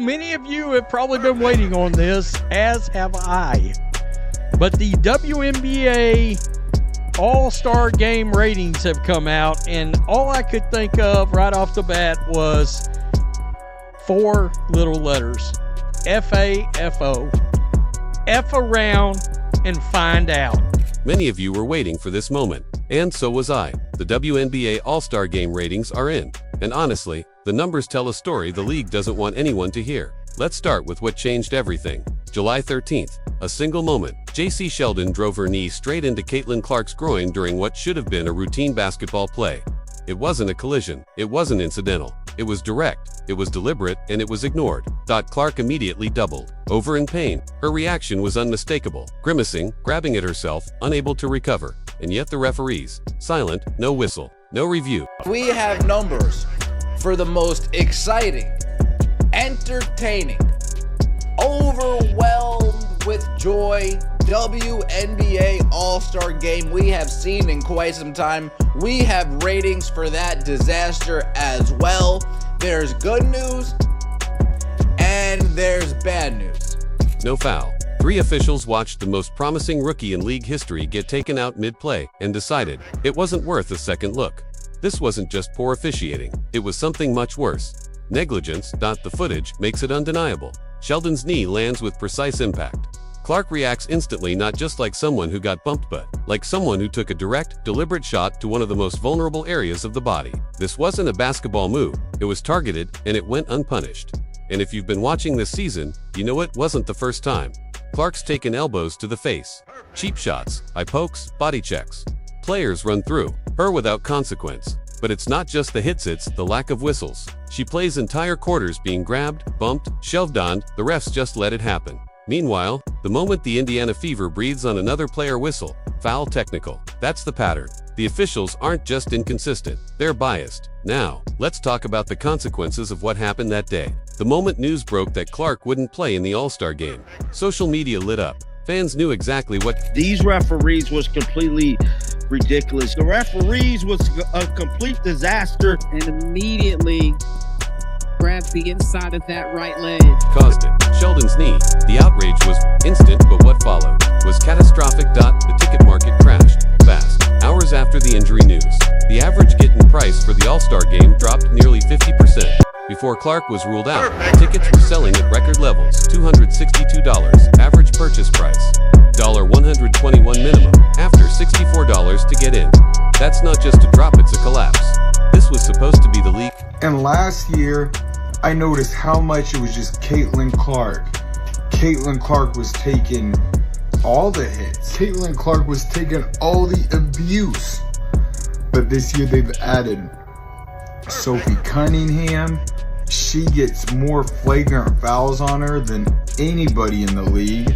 Many of you have probably been waiting on this, as have I. But the WNBA All-Star Game ratings have come out, and all I could think of right off the bat was 4 little letters. F-A-F-O. F around and find out. Many of you were waiting for this moment, and so was I. The WNBA All-Star Game ratings are in, and honestly, the numbers tell a story the league doesn't want anyone to hear. Let's start with what changed everything. July 13th, a single moment. Jacy Sheldon drove her knee straight into Caitlin Clark's groin during what should have been a routine basketball play. It wasn't a collision. It wasn't incidental. It was direct. It was deliberate, and it was ignored. Clark immediately doubled over in pain. Her reaction was unmistakable, grimacing, grabbing at herself, unable to recover. And yet the referees, silent, no whistle, no review. We have numbers for the most exciting, entertaining, overwhelmed with joy WNBA All-Star Game we have seen in quite some time. We have ratings for that disaster as well. There's good news and there's bad news. No foul. 3 officials watched the most promising rookie in league history get taken out mid-play and decided it wasn't worth a second look. This wasn't just poor officiating, it was something much worse. Negligence. The footage makes it undeniable. Sheldon's knee lands with precise impact. Clark reacts instantly, not just like someone who got bumped, but like someone who took a direct, deliberate shot to one of the most vulnerable areas of the body. This wasn't a basketball move, it was targeted, and it went unpunished. And if you've been watching this season, you know it wasn't the first time. Clark's taken elbows to the face, cheap shots, eye pokes, body checks. Players run through her without consequence. But it's not just the hits, it's the lack of whistles. She plays entire quarters being grabbed, bumped, shoved on, the refs just let it happen. Meanwhile, the moment the Indiana Fever breathes on another player, whistle, foul, technical. That's the pattern. The officials aren't just inconsistent, they're biased. Now, let's talk about the consequences of what happened that day. The moment news broke that Clark wouldn't play in the All-Star Game, social media lit up. Fans knew exactly what these referees was completely ridiculous. The referees was a complete disaster. And immediately grabbed the inside of that right leg. Caused it. Sheldon's knee. The outrage was instant, but what followed was catastrophic. The ticket market crashed fast. Hours after the injury news, the average get-in price for the All-Star Game dropped nearly 50%. Before Clark was ruled out, tickets were selling at record levels. $262 average purchase price. $121 minimum, after $64 to get in. That's not just a drop, it's a collapse. This was supposed to be the league. And last year, I noticed how much it was just Caitlin Clark. Caitlin Clark was taking all the hits. Caitlin Clark was taking all the abuse. But this year they've added Sophie Cunningham. She gets more flagrant fouls on her than anybody in the league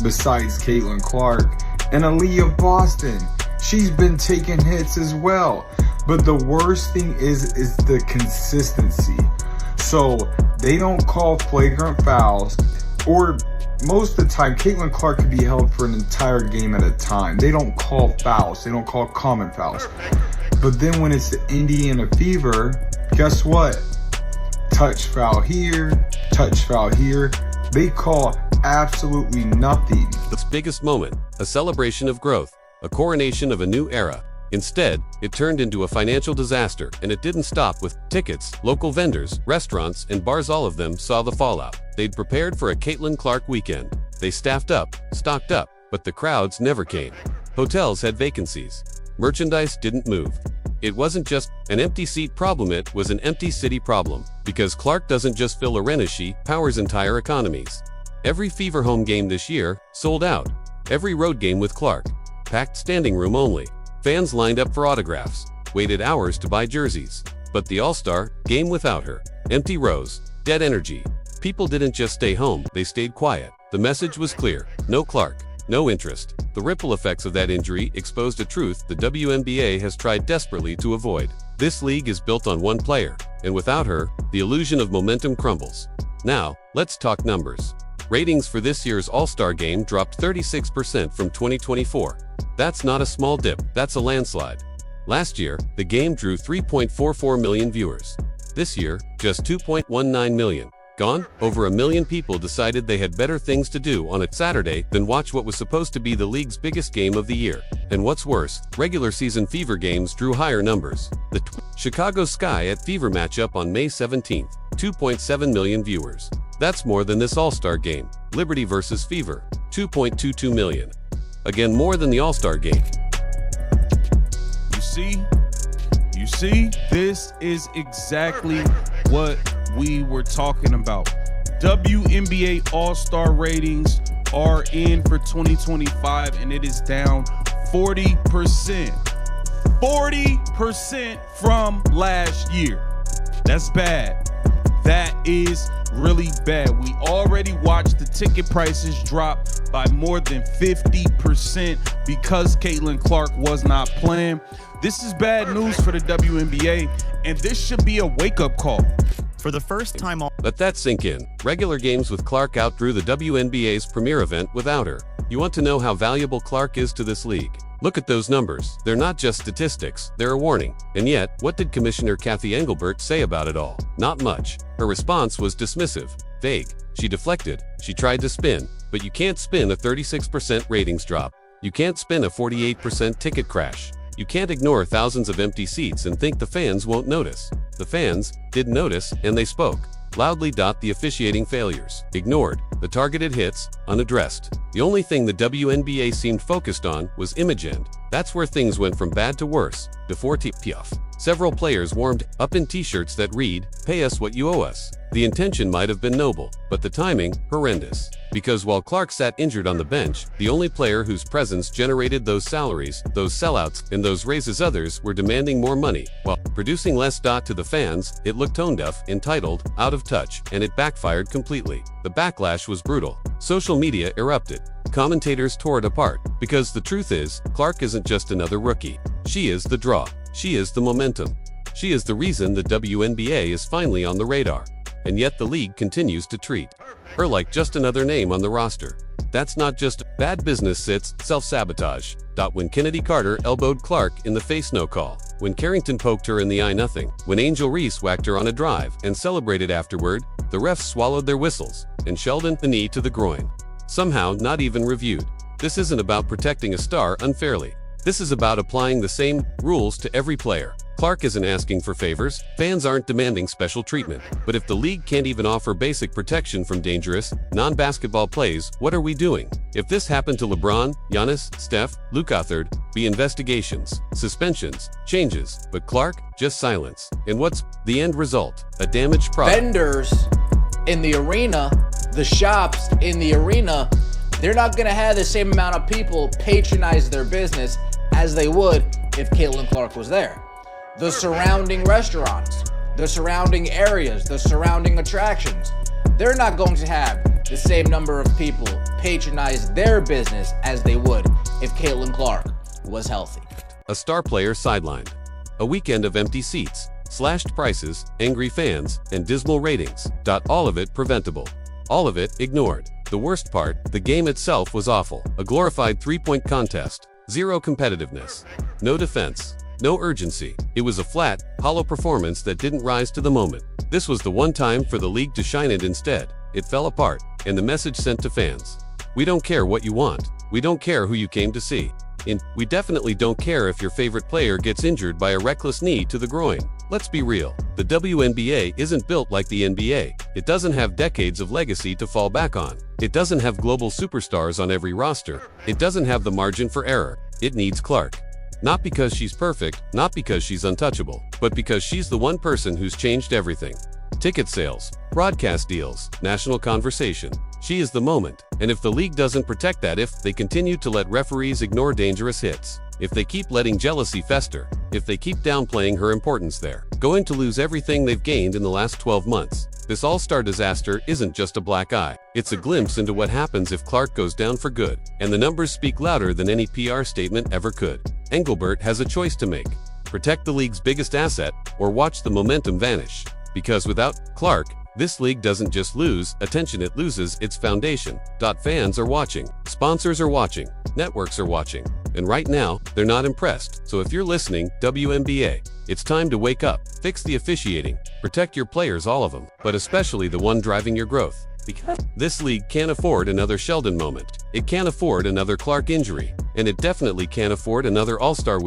besides Caitlin Clark. And Aaliyah Boston, she's been taking hits as well. But the worst thing is the consistency. So they don't call flagrant fouls, or most of the time Caitlin Clark could be held for an entire game at a time. They don't call fouls, they don't call common fouls. But then when it's the Indiana Fever, guess what? Touch foul here, touch foul here. They call absolutely nothing. Its biggest moment, a celebration of growth, a coronation of a new era. Instead, it turned into a financial disaster, and it didn't stop with tickets. Local vendors, restaurants, and bars, all of them saw the fallout. They'd prepared for a Caitlin Clark weekend. They staffed up, stocked up, but the crowds never came. Hotels had vacancies. Merchandise didn't move. It wasn't just an empty seat problem, it was an empty city problem. Because Clark doesn't just fill arenas, she powers entire economies. Every Fever home game this year sold out. Every road game with Clark, packed standing room only. Fans lined up for autographs, waited hours to buy jerseys. But the All-Star Game without her, empty rows, dead energy. People didn't just stay home, they stayed quiet. The message was clear: no Clark, no interest. The ripple effects of that injury exposed a truth the WNBA has tried desperately to avoid. This league is built on one player, and without her, the illusion of momentum crumbles. Now, let's talk numbers. Ratings for this year's All-Star Game dropped 36% from 2024. That's not a small dip, that's a landslide. Last year, the game drew 3.44 million viewers. This year, just 2.19 million. Gone? Over 1 million people decided they had better things to do on a Saturday than watch what was supposed to be the league's biggest game of the year. And what's worse, regular season Fever games drew higher numbers. The Chicago Sky at Fever matchup on May 17th, 2.7 million viewers. That's more than this All-Star Game. Liberty versus Fever, 2.22 million. Again, more than the All-Star Game. You see, this is exactly what we were talking about. WNBA All-Star ratings are in for 2025, and it is down 40%. 40% from last year. That's bad. That is really bad. We already watched the ticket prices drop by more than 50% because Caitlin Clark was not playing. This is bad news for the WNBA, and this should be a wake-up call. For the first time Let that sink in. Regular games with Clark outdrew the WNBA's premier event without her. You want to know how valuable Clark is to this league? Look at those numbers. They're not just statistics, they're a warning. And yet, what did Commissioner Kathy Engelbert say about it all? Not much. Her response was dismissive, vague. She deflected, she tried to spin, but you can't spin a 36% ratings drop. You can't spin a 48% ticket crash. You can't ignore thousands of empty seats and think the fans won't notice. The fans did notice, and they spoke loudly. The officiating failures, ignored. The targeted hits, unaddressed. The only thing the WNBA seemed focused on was image end. That's where things went from bad to worse. Before Piaf, several players warmed up in t-shirts that read, "Pay us what you owe us." The intention might have been noble, but the timing, horrendous. Because while Clark sat injured on the bench, the only player whose presence generated those salaries, those sellouts, and those raises others were demanding more money, while producing less. To the fans, it looked tone-deaf, entitled, out of touch, and it backfired completely. The backlash was brutal. Social media erupted. Commentators tore it apart, because the truth is, Clark isn't just another rookie. She is the draw. She is the momentum. She is the reason the WNBA is finally on the radar. And yet the league continues to treat her like just another name on the roster. That's not just bad business, it's self-sabotage. When Kennedy Carter elbowed Clark in the face, no call. When Carrington poked her in the eye, nothing. When Angel Reese whacked her on a drive and celebrated afterward, the refs swallowed their whistles. And Sheldon, a knee to the groin. Somehow not even reviewed. This isn't about protecting a star unfairly. This is about applying the same rules to every player. Clark isn't asking for favors, fans aren't demanding special treatment. But if the league can't even offer basic protection from dangerous, non-basketball plays, what are we doing? If this happened to LeBron, Giannis, Steph, Luka, there'd be investigations, suspensions, changes. But Clark, just silence. And what's the end result? A damaged product. Vendors in the arena, the shops in the arena, they're not going to have the same amount of people patronize their business as they would if Caitlin Clark was there. The surrounding restaurants, the surrounding areas, the surrounding attractions, they're not going to have the same number of people patronize their business as they would if Caitlin Clark was healthy. A star player sidelined. A weekend of empty seats, slashed prices, angry fans, and dismal ratings. All of it preventable. All of it ignored. The worst part, the game itself was awful. A glorified three-point contest. Zero competitiveness. No defense. No urgency. It was a flat, hollow performance that didn't rise to the moment. This was the one time for the league to shine, and instead, it fell apart. And the message sent to fans: we don't care what you want. We don't care who you came to see. And we definitely don't care if your favorite player gets injured by a reckless knee to the groin. Let's be real. The WNBA isn't built like the NBA. It doesn't have decades of legacy to fall back on. It doesn't have global superstars on every roster. It doesn't have the margin for error. It needs Clark. Not because she's perfect, not because she's untouchable, but because she's the one person who's changed everything. Ticket sales, broadcast deals, national conversation. She is the moment. And if the league doesn't protect that, if they continue to let referees ignore dangerous hits, if they keep letting jealousy fester, if they keep downplaying her importance, they're going to lose everything they've gained in the last 12 months. This all-star disaster isn't just a black eye. It's a glimpse into what happens if Clark goes down for good. And the numbers speak louder than any PR statement ever could. Engelbert has a choice to make. Protect the league's biggest asset, or watch the momentum vanish. Because without Clark, this league doesn't just lose attention, it loses its foundation. Fans are watching, sponsors are watching, networks are watching, And right now, they're not impressed. So if you're listening, WNBA, it's time to wake up, fix the officiating, protect your players, all of them, but especially the one driving your growth. Because this league can't afford another Sheldon moment. It can't afford another Clark injury. And it definitely can't afford another All-Star week.